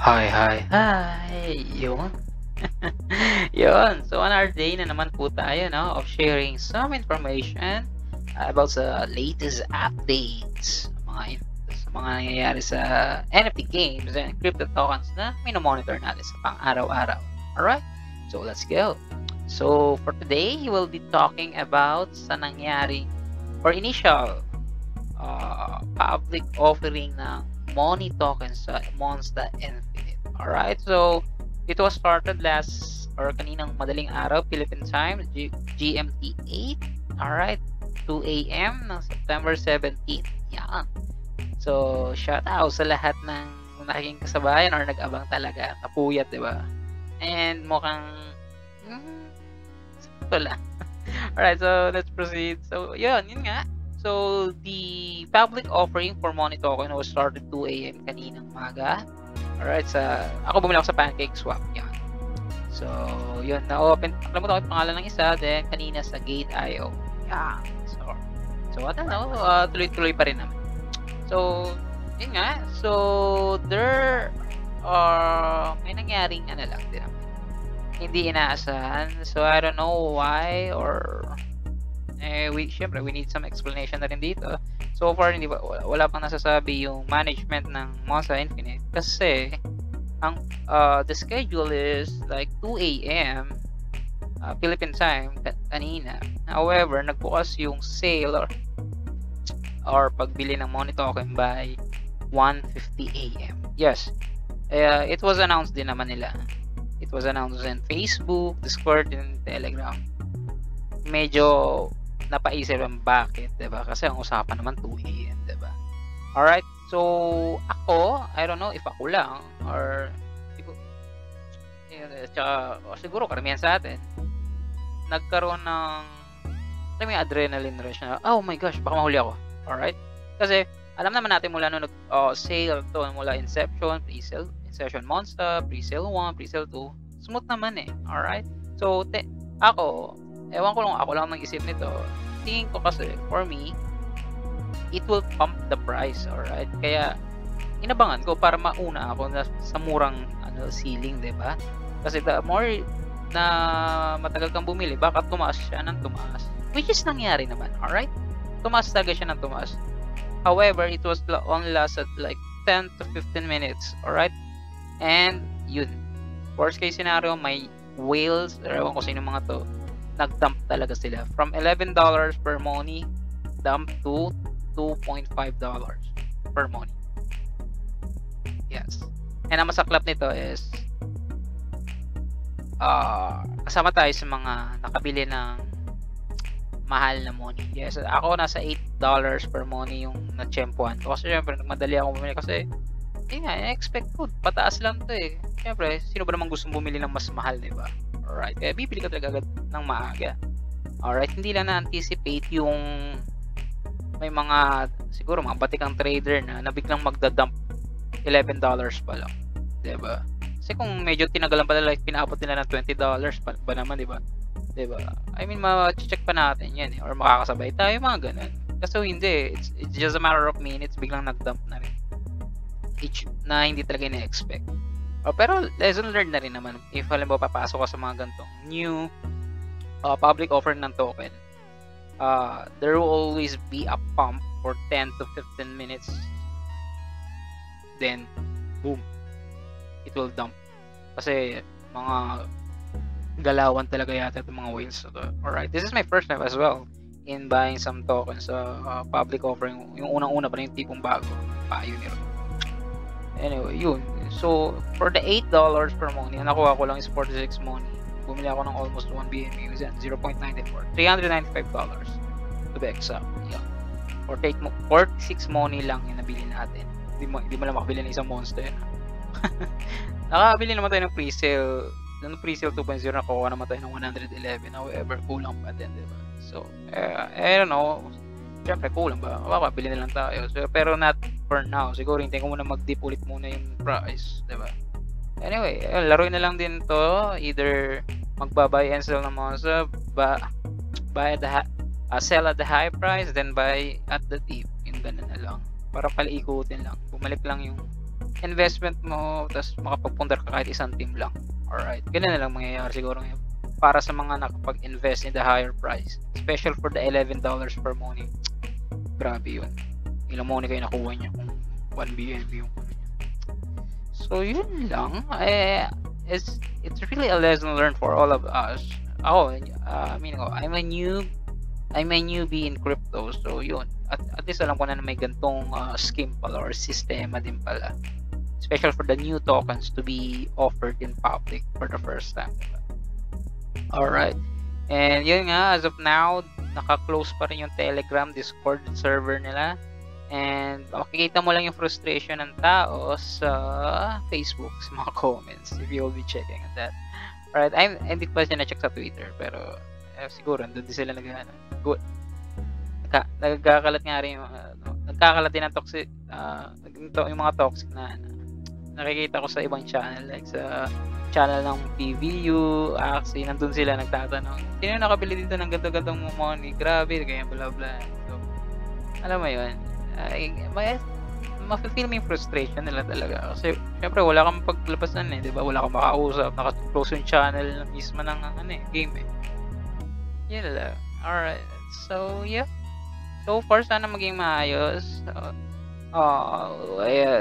Hi, hi, hi! Yun. Yun. So, on our day na naman po tayo, no, of sharing some information about sa latest updates sa mga nangyayari sa NFT games and crypto tokens na minomonitor natin sa pang-araw-araw. Alright? So, let's go. So, for today, we'll be talking about sa nangyari or initial public offering ng money tokens sa Monster Infinite. Alright, so it was started kaninang madaling araw, Philippine time, GMT 8. Alright, 2 a.m. ng September 17. Yan. So, shout out sa lahat ng naging kasabayan or nag-abang talaga. Kapuyat, di ba? And mukhang ito lang. Alright, so let's proceed. So, yun nga. So, the public offering for money token was started 2 a.m. kaninang maga. Alright, ako bumili ako sa PancakeSwap. Yan. So, yun, na-open. Alam mo ito, pangalan ng isa. Then, kanina sa Gate.io. Yan. So, I don't know. Tuloy-tuloy pa rin naman. So, yun nga. So, may nangyaring din naman. Hindi inaasahan. So, I don't know why or we need some explanation na rin dito. So far, wala pang nasasabi yung management ng Monster Infinite kasi the schedule is like 2 a.m. Philippine time kanina. However, nagbukas yung sale or pagbili ng money token by 1:50 a.m. Yes. It was announced din naman nila. It was announced in Facebook, Discord, and Telegram. Medyo napaisip ang bakit, diba? Kasi ang usapan naman 2 a.m., diba? Alright, so ako, I don't know if ako lang or siguro karamihan sa atin nagkaroon ng may adrenaline rush na, oh my gosh, baka mahuli ako. Alright? Kasi alam naman natin mula nung sale to, mula inception, pre-sale, inception monster, pre-sale 1, pre-sale 2, smooth naman eh. Alright? So, ako, ewan ko lang, ako lang nag-isip nito. Tingin ko kasi, for me, it will pump the price, alright? Kaya, inabangan ko para mauna ako sa murang ceiling, diba? Kasi the more na matagal kang bumili, baka tumaas siya ng tumaas. Which is nangyari naman, alright? Tumaas talaga siya ng tumaas. However, it was only lasted like 10 to 15 minutes, alright? And, yun. Worst case scenario, may whales, ewan ko sino mga to, nag-dump talaga sila. From $11 per money, dump to $2.5 per money. Yes. And ang masaklap nito is, kasama tayo sa mga nakabili ng mahal na money. Yes, ako nasa $8 per money yung na-tsempuan ko. Kasi syempre, nagmadali ako bumili kasi, expect ko, pataas lang to eh. Syempre, sino ba naman gustong bumili ng mas mahal, diba? Alright, kaya bibili ka talaga agad ng maaga. Alright, hindi lang na-anticipate yung may mga, siguro mga batikang trader na biglang magdadump $11 pa lang. Diba? Kasi kung medyo tinagalan pa like pinaabot nila ng $20 pa naman, diba? Diba? I mean, ma-check pa natin yan eh. Or makakasabay tayo, mga ganun. Kasi hindi, it's just a matter of minutes, biglang nag-dump na rin. Na hindi talaga ina-expect. Pero lesson learned na rin naman if halimbawa papasok ka sa mga gantong new public offering ng token, there will always be a pump for 10 to 15 minutes, then boom, it will dump kasi mga galawan talaga yata itong mga whales. Alright, this is my first time as well in buying some tokens sa public offering. Yung unang-una pa rin yung tipong bago, Pioneer. Anyway, yun. So, for the $8 per money, nakuha ko lang is 46 money. Bumili ako ng almost 1 BNB, 0.94. $395 to be exact. Yeah. Or take mo, 46 money lang yung nabili natin. Hindi mo lang makabili ng isang monster. Nakabili naman tayo ng pre-sale. Nung pre-sale 2.0, nakuha naman tayo ng 111. However, kulang pa din, diba? So, I don't know. Siyempre, kulang ba? Makakabili na lang tayo. So, pero not for now. Siguro, hindi ko muna mag-dip ulit muna yung price. Diba? Anyway, laruin na lang din to. Either magba-buy and sell ng monster, sell at the high price, then buy at the dip. Yung ganun na lang. Para pala ikutin lang. Bumalik lang yung investment mo, tapos makapagpundar ka kahit isang team lang. Alright, ganun na lang mangyayari siguro ngayon para sa mga nakapag-invest in the higher price, special for the $11 per money. Grabe yun, ilang money kayo nakuha niya kung 1 BNB yung niya. So yun lang, it's really a lesson learned for all of us. Ako, I'm a newbie in crypto, so yun, at least alam ko na may gantong scheme pala or sistema din pala, special for the new tokens to be offered in public for the first time, diba? Alright, and yun nga, as of now, naka-close pa rin yung Telegram, Discord server nila, and makikita mo lang yung frustration ng tao sa Facebook, sa mga comments, if you'll be checking that. Alright, hindi pa siya na-check sa Twitter, pero siguro doon din sila nagkakalat nga rin yung nagkakalat din ng toxic yung mga toxic na nakikita ko sa ibang channel, like sa channel ng PVU, Axie, nandun sila nagtatanong, sino nakabili dito ng ganto-gantong money, grabe, kaya bla bla. So, alam mo yun, mafe-feel mo yung frustration nila talaga, kasi syempre wala kang paglabasan di ba, wala kang makausap, naka-close yung channel mismo ng game yun lang. Alright, so yeah, so far sana maging maayos.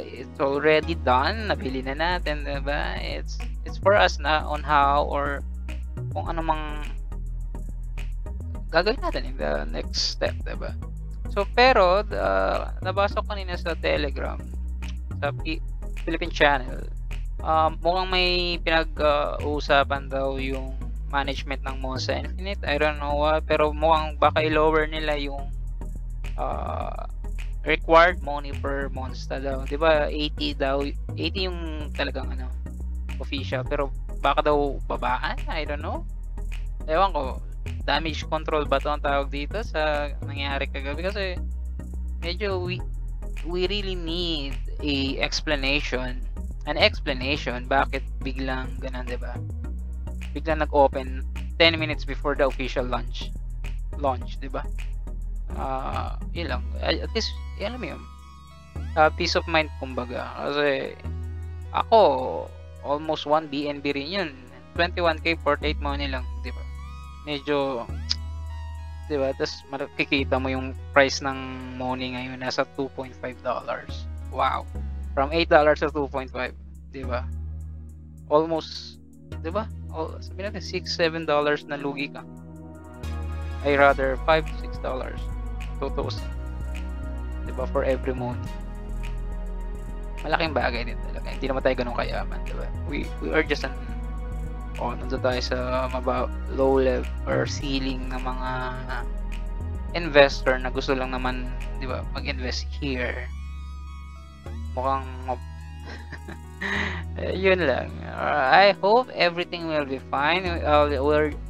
It's already done, nabili na natin, diba? It's for us na on how or kung ano mang gagawin natin in the next step, diba? So pero nabasa ko kanina sa Telegram, sa Philippine channel, mukhang may pinag-uusapan daw yung management ng Monsta Infinite. I don't know what, pero mukhang baka i-lower nila yung required money per Monsta daw. 'Di ba? 80 daw. 80 yung talagang official, pero baka daw babaan. I don't know. Ewan ko. Damage control ba 'to ang tawag dito sa nangyari kagabi, kasi medyo we really need an explanation bakit biglang ganun, 'di ba? Biglang nag-open 10 minutes before the official launch, 'di ba? Yun lang. At least, alam mo yun, peace of mind kumbaga. Kasi ako, almost 1 BNB rin yun. 21k 48 money lang, 'di ba? Medyo, 'di ba? Tapos makikita mo yung price ng money ngayon nasa $2.5. Wow. From $8 to 2.5, 'di ba? Almost, 'di ba? Sabihin natin $6-7 na lugi ka. I rather $5-6 tutos, 'di ba, for every month. Malaking bagay din talaga. Hindi naman tayo ganun kayaman, 'di ba? We are just nandun tayo sa low level or ceiling ng mga investor na gusto lang naman, 'di ba, mag-invest here. Mukhang yun lang. I hope everything will be fine.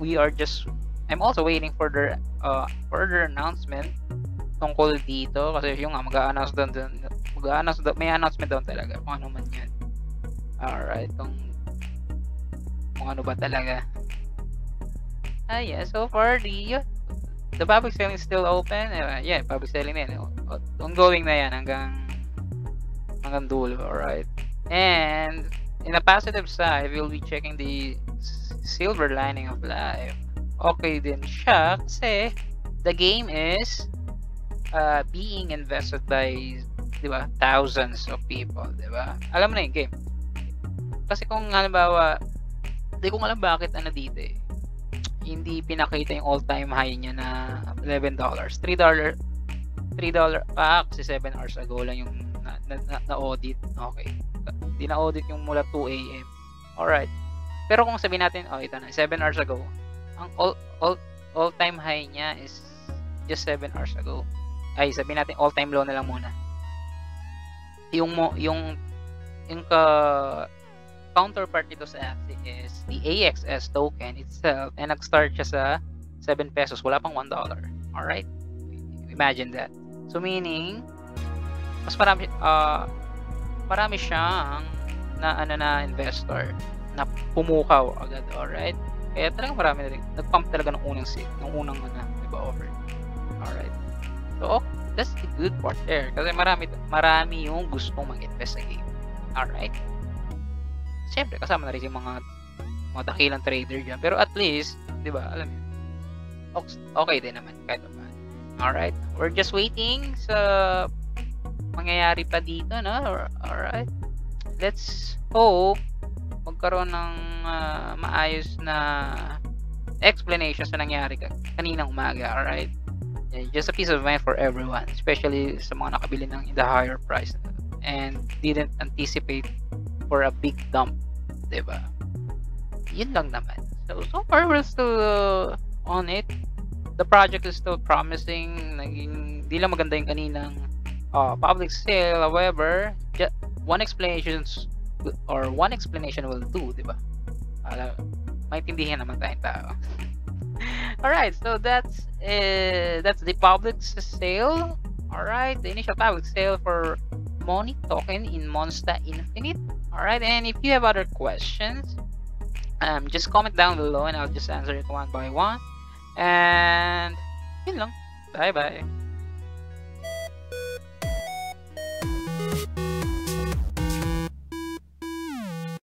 We are just, I'm also waiting for the further announcement tungkol dito, kasi yung mag-a-announce doon, may announcement doon talaga kung ano man yan. Alright, kung ano ba talaga. Yeah, so far the public selling is still open. Yeah, public selling din. Ongoing na yan hanggang dulo. Alright. And in a positive side, we'll be checking the silver lining of life. Okay din siya kasi the game is being invested by, di ba, thousands of people, di ba? Alam mo na yung game. Kasi kung halimbawa, di ko alam bakit dito hindi pinakita yung all-time high niya na $11. $3 kasi 7 hours ago lang yung na-audit. Okay. Hindi na-audit yung mula 2 AM. Alright. Pero kung sabihin natin, ito na, 7 hours ago, ang all-time high niya is just 7 hours ago. Ay, sabihin natin, all-time low na lang muna. Yung counterpart nito sa Axie is the AXS token itself, and nag-start siya sa 7 pesos. Wala pang $1. Alright? Imagine that. So, meaning, mas marami siyang na investor na pumukaw agad. Alright? Kaya talagang marami na rin. Nag-pump talaga ng unang diba, offer. Alright. So, that's the good part there. Kasi marami yung gustong mag-invest sa game. Alright? Siyempre, kasama na rin yung mga dakilang trader dyan. Pero at least, di ba, alam mo, okay din naman kahit pa. Alright? We're just waiting sa mangyayari pa dito, no? Alright? Let's hope magkaroon ng maayos na explanation sa nangyari kaninang umaga. Alright? Just a piece of mind for everyone, especially sa mga nakabili ng in the higher price and didn't anticipate for a big dump, diba? Yun lang naman. So far we're still on it. The project is still promising. Naging di lang maganda yung kaninang public sale. However, one explanation will do, diba? Maintindihan naman tayong tao. Alright, so that's the public sale. Alright, the initial public sale for Money token in Monsta Infinite. Alright, and if you have other questions, just comment down below and I'll just answer it one by one. And yun lang. Bye bye.